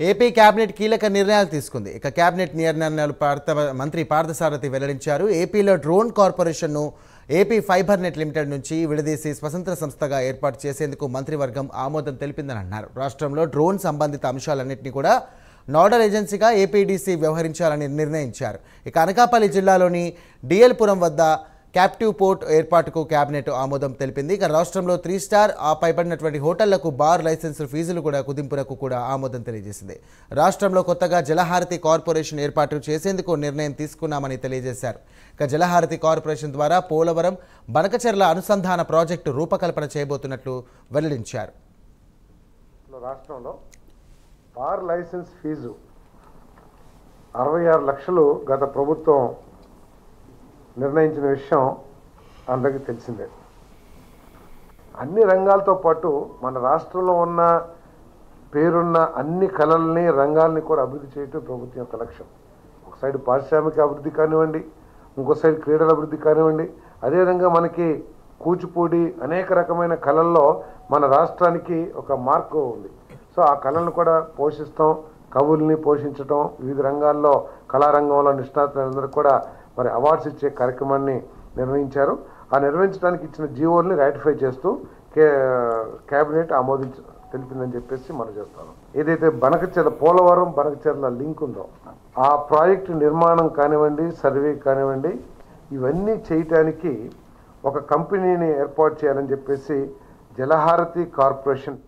AP cabinet కీలక నిర్ణయాలు తీసుకుంది. ఇక కేబినెట్ నిర్ణయాలు మంత్రి పార్థసారథి వెల్లడించారు. ఏపీలో డ్రోన్ కార్పొరేషన్ను ఏపీ ఫైబర్ నెట్ లిమిటెడ్ నుంచి విడదీసి స్వతంత్ర సంస్థగా ఏర్పాటు చేసేందుకు మంత్రివర్గం ఆమోదం తెలిపిందని అన్నారు. రాష్ట్రంలో డ్రోన్ సంబంధిత అంశాలన్నింటినీ కూడా నోడల్ ఏజెన్సీగా ఏపీడీసీ వ్యవహరించాలని నిర్ణయించారు. ఇక అనకాపల్లి జిల్లాలోని డిఎల్పురం వద్ద క్యాప్టివ్ పోర్ట్ ఏర్పాటుకు కేబినెట్ ఆమోదం తెలిపింది. ఇక రాష్ట్రంలో 3 స్టార్ పైబడినటువంటి హోటళ్లకు బార్ లైసెన్సు ఫీజులు కూడా కుదింపులకు కూడా ఆమోదం తెలియజేసింది. రాష్ట్రంలో కొత్తగా జలహారతి కార్పొరేషన్ ఏర్పాటు చేసేందుకు నిర్ణయం తీసుకున్నామని తెలియజేశారు. ఇక జలహారతి కార్పొరేషన్ ద్వారా పోలవరం బనకచెర్ల అనుసంధాన ప్రాజెక్టు రూపకల్పన చేయబోతున్నట్లు వెల్లడించారు. రాష్ట్రంలో బార్ లైసెన్స్ ఫీజు 66 లక్షలు గత ప్రభుత్వం నిర్ణయించిన విషయం అందరికీ తెలిసిందే. అన్ని రంగాలతో పాటు మన రాష్ట్రంలో ఉన్న పేరున్న అన్ని కళల్ని రంగాల్ని కూడా అభివృద్ధి చేయటం ప్రభుత్వం యొక్క లక్ష్యం. ఒక సైడ్ పారిశ్రామిక అభివృద్ధి కానివ్వండి, ఇంకో సైడ్ క్రీడల అభివృద్ధి కానివ్వండి, అదేవిధంగా మనకి కూచిపూడి అనేక రకమైన కళల్లో మన రాష్ట్రానికి ఒక మార్కు ఉంది. సో ఆ కళలను కూడా పోషిస్తాం, కవుల్ని పోషించడం, వివిధ రంగాల్లో కళారంగంలో నిష్ణాతులందరూ కూడా మరి అవార్డ్స్ ఇచ్చే కార్యక్రమాన్ని నిర్వహించారు. ఆ నిర్వహించడానికి ఇచ్చిన జీవోల్ని రాటిఫై చేస్తూ కేబినెట్ తెలిపిందని చెప్పేసి మనం చేస్తాను. ఏదైతే పోలవరం బనకచెర్ల లింక్ ఉందో ఆ ప్రాజెక్టు నిర్మాణం కానివ్వండి, సర్వే కానివ్వండి, ఇవన్నీ చేయటానికి ఒక కంపెనీని ఏర్పాటు చేయాలని చెప్పేసి జలహారతి కార్పొరేషన్